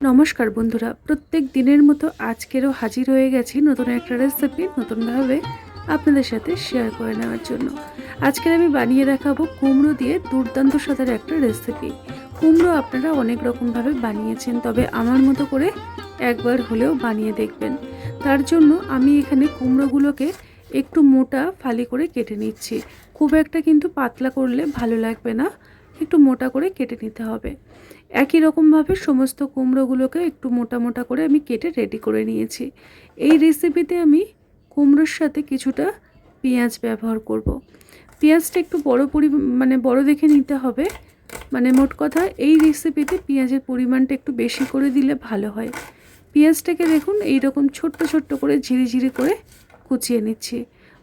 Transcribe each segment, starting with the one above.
নমস্কার বন্ধুরা, প্রত্যেক দিনের মতো আজকেরও হাজির হয়ে গেছি নতুন একটা রেসিপি নতুনভাবে আপনাদের সাথে শেয়ার করে নেওয়ার জন্য। আজকের আমি বানিয়ে দেখাবো কুমড়ো দিয়ে দুর্দান্ত স্বাদের একটা রেসিপি। কুমড়ো আপনারা অনেক রকমভাবে বানিয়েছেন, তবে আমার মতো করে একবার হলেও বানিয়ে দেখবেন। তার জন্য আমি এখানে কুমড়োগুলোকে একটু মোটা ফালি করে কেটে নিচ্ছি। খুব একটা কিন্তু পাতলা করলে ভালো লাগবে না, একটু মোটা করে কেটে নিতে হবে। একই রকমভাবে সমস্ত কুমড়োগুলোকে একটু মোটা মোটা করে আমি কেটে রেডি করে নিয়েছি। এই রেসিপিতে আমি কুমড়োর সাথে কিছুটা পেঁয়াজ ব্যবহার করব। পেঁয়াজটা একটু বড় দেখে নিতে হবে। মোট কথা এই রেসিপিতে পেঁয়াজের পরিমাণটা একটু বেশি করে দিলে ভালো হয়। পেঁয়াজটাকে দেখুন এইরকম ছোট্ট ছোট্ট করে ঝিরিঝিরি করে কুচিয়ে নিচ্ছি।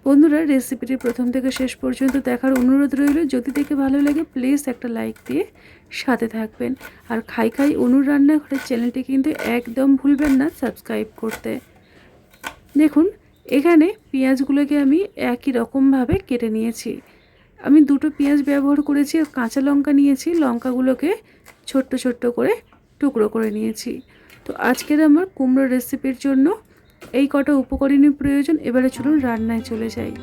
বন্ধুরা, রেসিপিটি প্রথম থেকে শেষ পর্যন্ত দেখার অনুরোধ রইল। যদি দেখে ভালো লাগে প্লিজ একটা লাইক দিয়ে সাথে থাকবেন। আর খাই খাই অনুর রান্নাঘরের চ্যানেলটি কিন্তু একদম ভুলবেন না সাবস্ক্রাইব করতে। দেখুন, এখানে পেঁয়াজগুলোকে আমি একই রকমভাবে কেটে নিয়েছি। আমি দুটো পেঁয়াজ ব্যবহার করেছি আর কাঁচা লঙ্কা নিয়েছি। লঙ্কাগুলোকে ছোট্ট ছোট্ট করে টুকরো করে নিয়েছি। তো আজকের আমার কুমড়ো রেসিপির জন্য এই কটা উপকরণের প্রয়োজন। এবারে চলুন রান্নায় চলে যাই।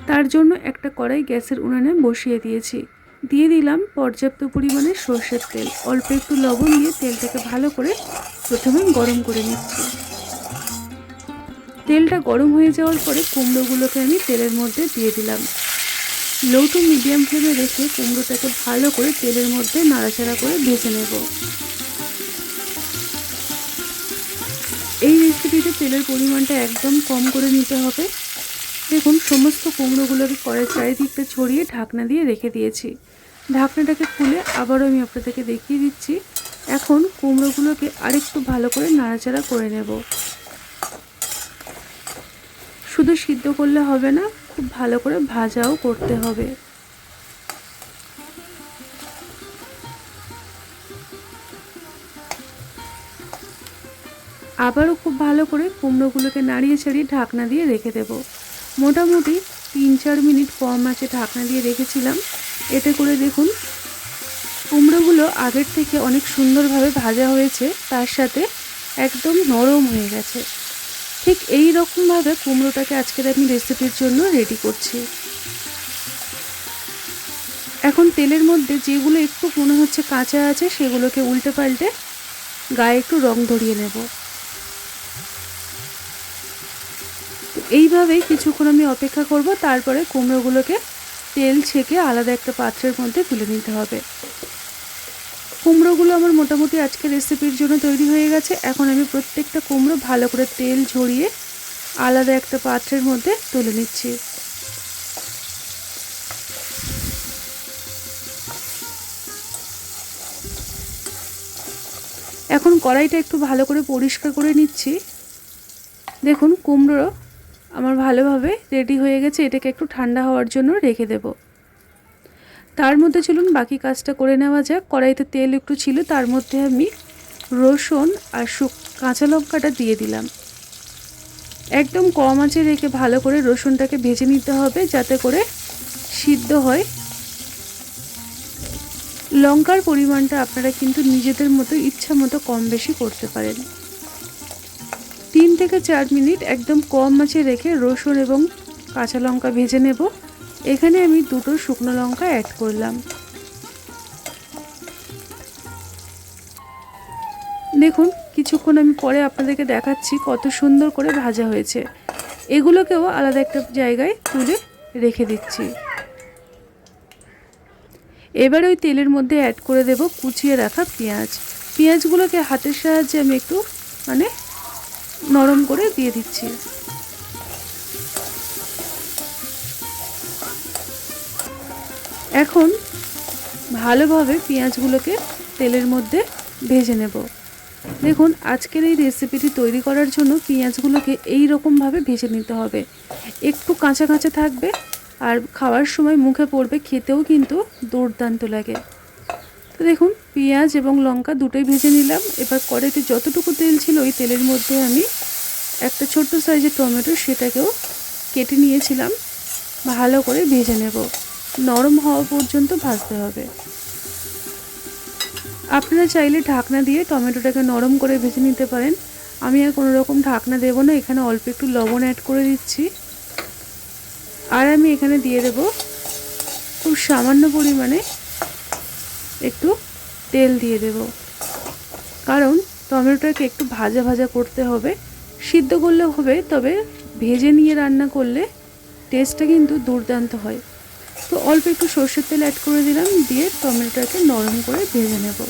তার জন্য একটা কড়াই গ্যাসের উনানে বসিয়ে দিয়েছি। দিয়ে দিলাম পর্যাপ্ত পরিমাণে সর্ষের তেল। অল্প একটু লবণ দিয়ে তেলটাকে ভালো করে প্রথমে গরম করে নিচ্ছি। তেলটা গরম হয়ে যাওয়ার পরে কুমড়োগুলোকে আমি তেলের মধ্যে দিয়ে দিলাম। লো টু মিডিয়াম ফ্লেমে রেখে কুমড়োটাকে ভালো করে তেলের মধ্যে নাড়াচাড়া করে ভেজে নেব। এই রেসিপিতে তেলের পরিমাণটা একদম কম করে নিতে হবে। দেখুন, সমস্ত কুমড়োগুলোকে কড়াইয়ের চারিদিকটা ছড়িয়ে ঢাকনা দিয়ে রেখে দিয়েছি। ঢাকনাটাকে খুলে আবারও আমি আপনাদেরকে দেখিয়ে দিচ্ছি। এখন কুমড়োগুলোকে আরেকটু ভালো করে নাড়াচাড়া করে নেব। শুধু সিদ্ধ করলে হবে না, খুব ভালো করে ভাজাও করতে হবে। আবারও খুব ভালো করে কুমড়োগুলোকে নাড়িয়ে ছাড়িয়ে ঢাকনা দিয়ে রেখে দেব। মোটামুটি 3-4 মিনিট কম আঁচে ঢাকনা দিয়ে রেখেছিলাম। এতে করে দেখুন কুমড়োগুলো আগের থেকে অনেক সুন্দরভাবে ভাজা হয়েছে, তার সাথে একদম নরম হয়ে গেছে। ঠিক এই রকমভাবে কুমড়োটাকে আজকের আমি রেসিপির জন্য রেডি করছি। এখন তেলের মধ্যে যেগুলো একটু মনে হচ্ছে কাঁচা আছে সেগুলোকে উল্টে পাল্টে গায়ে একটু রং ধরিয়ে নেব। এইভাবেই কিছুক্ষণ আমি অপেক্ষা করব। তারপরে কুমড়োগুলোকে তেল ছেঁকে আলাদা একটা পাত্রের মধ্যে তুলে নিতে হবে। কুমড়োগুলো আমার মোটামুটি আজকে রেসিপির জন্য তৈরি হয়ে গেছে। এখন আমি প্রত্যেকটা কুমড়ো ভালো করে তেল ঝরিয়ে আলাদা একটা পাত্রের মধ্যে তুলে নিচ্ছি। এখন কড়াইটা একটু ভালো করে পরিষ্কার করে নিচ্ছি। দেখুন, কুমড়ো আমার ভালোভাবে রেডি হয়ে গেছে। এটাকে একটু ঠান্ডা হওয়ার জন্য রেখে দেব। তার মধ্যে চলুন বাকি কাজটা করে নেওয়া যাক। কড়াইতে তেল একটু ছিল, তার মধ্যে আমি রসুন আর কাঁচা লঙ্কাটা দিয়ে দিলাম। একদম কম আঁচে রেখে ভালো করে রসুনটাকে ভেজে নিতে হবে যাতে করে সিদ্ধ হয়। লঙ্কার পরিমাণটা আপনারা কিন্তু নিজেদের মতো ইচ্ছা মতো কম বেশি করতে পারেন। 3 থেকে 4 মিনিট একদম কম আঁচে রেখে রসুন এবং কাঁচা লঙ্কা ভেজে নেব। এখানে আমি 2টো শুকনো লঙ্কা অ্যাড করলাম। দেখুন, কিছুক্ষণ আমি পরে আপনাদেরকে দেখাচ্ছি কত সুন্দর করে ভাজা হয়েছে। এগুলোকেও আলাদা একটা জায়গায় তুলে রেখে দিচ্ছি। এবার ওই তেলের মধ্যে অ্যাড করে দেব কুচিয়ে রাখা পেঁয়াজ। পেঁয়াজগুলোকে হাতের সাহায্যে আমি একটু নরম করে দিয়ে দিচ্ছি। এখন ভালোভাবে পেঁয়াজগুলোকে তেলের মধ্যে ভেজে নেব। দেখুন, আজকের এই রেসিপিটি তৈরি করার জন্য পেঁয়াজগুলোকে এই রকমভাবে ভেজে নিতে হবে। একটু কাঁচা কাঁচা থাকবে আর খাওয়ার সময় মুখে পড়বে, খেতেও কিন্তু দুর্দান্ত লাগে। তো দেখুন, পেঁয়াজ এবং লঙ্কা দুটোই ভেজে নিলাম। এবার কড়াইতে যতটুকু তেল ছিল ওই তেলের মধ্যে আমি একটা ছোট্ট সাইজের টমেটো সেটাকেও কেটে নিয়েছিলাম। ভালো করে ভেজে নেব, নরম হওয়া পর্যন্ত ভাজতে হবে। আপনারা চাইলে ঢাকনা দিয়ে টমেটোটাকে নরম করে ভেজে নিতে পারেন। আমি আর কোনো রকম ঢাকনা দেব না, এখানে অল্প একটু লবণ অ্যাড করে দিচ্ছি। আর আমি এখানে দিয়ে দেব খুব সামান্য পরিমাণে একটু তেল দিয়ে দেব, কারণ টমেটোটাকে একটু ভাজা ভাজা করতে হবে। সিদ্ধ করলে হবে, তবে ভেজে নিয়ে রান্না করলে টেস্টটা কিন্তু দুর্দান্ত হয়। তো অল্প একটু সর্ষের তেল অ্যাড করে দিলাম, দিয়ে টমেটোটাকে নরম করে ভেজে নেব।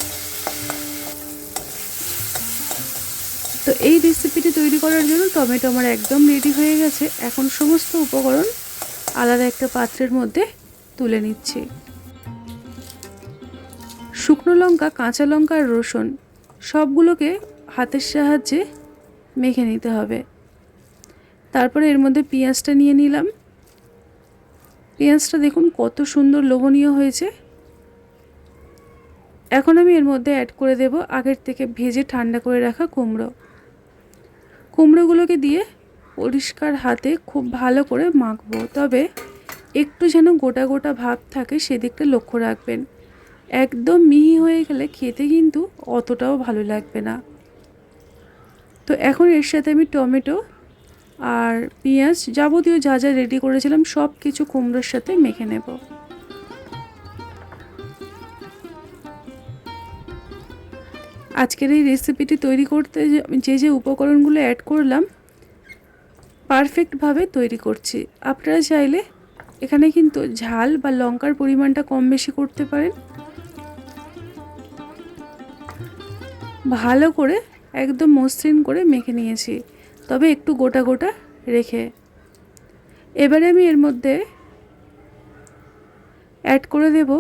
তো এই রেসিপিটি তৈরি করার জন্য টমেটো আমার একদম রেডি হয়ে গেছে। এখন সমস্ত উপকরণ আলাদা একটা পাত্রের মধ্যে তুলে নিচ্ছি। শুকনো লঙ্কা, কাঁচা লঙ্কা আর রসুন সবগুলোকে হাতের সাহায্যে মেখে নিতে হবে। তারপরে এর মধ্যে পেঁয়াজটা নিয়ে নিলাম। পেঁয়াজটা দেখুন কত সুন্দর লোভনীয় হয়েছে। এখন আমি এর মধ্যে অ্যাড করে দেব আগের থেকে ভেজে ঠান্ডা করে রাখা কুমড়োগুলোকে দিয়ে পরিষ্কার হাতে খুব ভালো করে মাখবো, তবে একটু যেন গোটা গোটা ভাব থাকে সেদিকটা লক্ষ্য রাখবেন। একদম মিহি হয়ে গেলে খেতে কিন্তু অতটাও ভালো লাগবে না। তো এখন এর সাথে আমি টমেটো আর পেঁয়াজ যাবতীয় যা যা রেডি করেছিলাম সব কিছু কুমড়োর সাথে মেখে নেব। আজকের এই রেসিপিটি তৈরি করতে যে যে উপকরণগুলো অ্যাড করলাম পারফেক্টভাবে তৈরি করছি। আপনারা চাইলে এখানে কিন্তু ঝাল বা লঙ্কার পরিমাণটা কম বেশি করতে পারেন। ভালো করে একদম মসৃণ করে মেখে নিয়েছি, তবে একটু গোটা গোটা রেখে। এবারে আমি এর মধ্যে অ্যাড করে দেব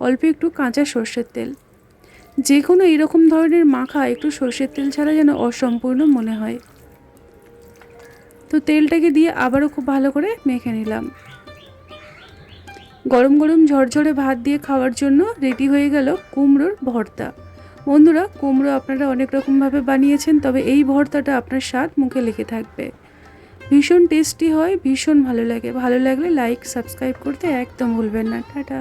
অল্প একটু কাঁচা সর্ষের তেল। যে কোনো এরকম ধরনের মাখা একটু সর্ষের তেল ছাড়া যেন অসম্পূর্ণ মনে হয়। তো তেলটাকে দিয়ে আবারও খুব ভালো করে মেখে নিলাম। গরম গরম ঝরঝরে ভাত দিয়ে খাওয়ার জন্য রেডি হয়ে গেল কুমড়োর ভর্তা। বন্ধুরা, কুমড়ো আপনারা অনেক রকমভাবে বানিয়েছেন, তবে এই ভর্তাটা আপনার স্বাদ মুখে লেগে থাকবে। ভীষণ টেস্টি হয়, ভীষণ ভালো লাগে। ভালো লাগলে লাইক সাবস্ক্রাইব করতে একদম ভুলবেন না। টাটা।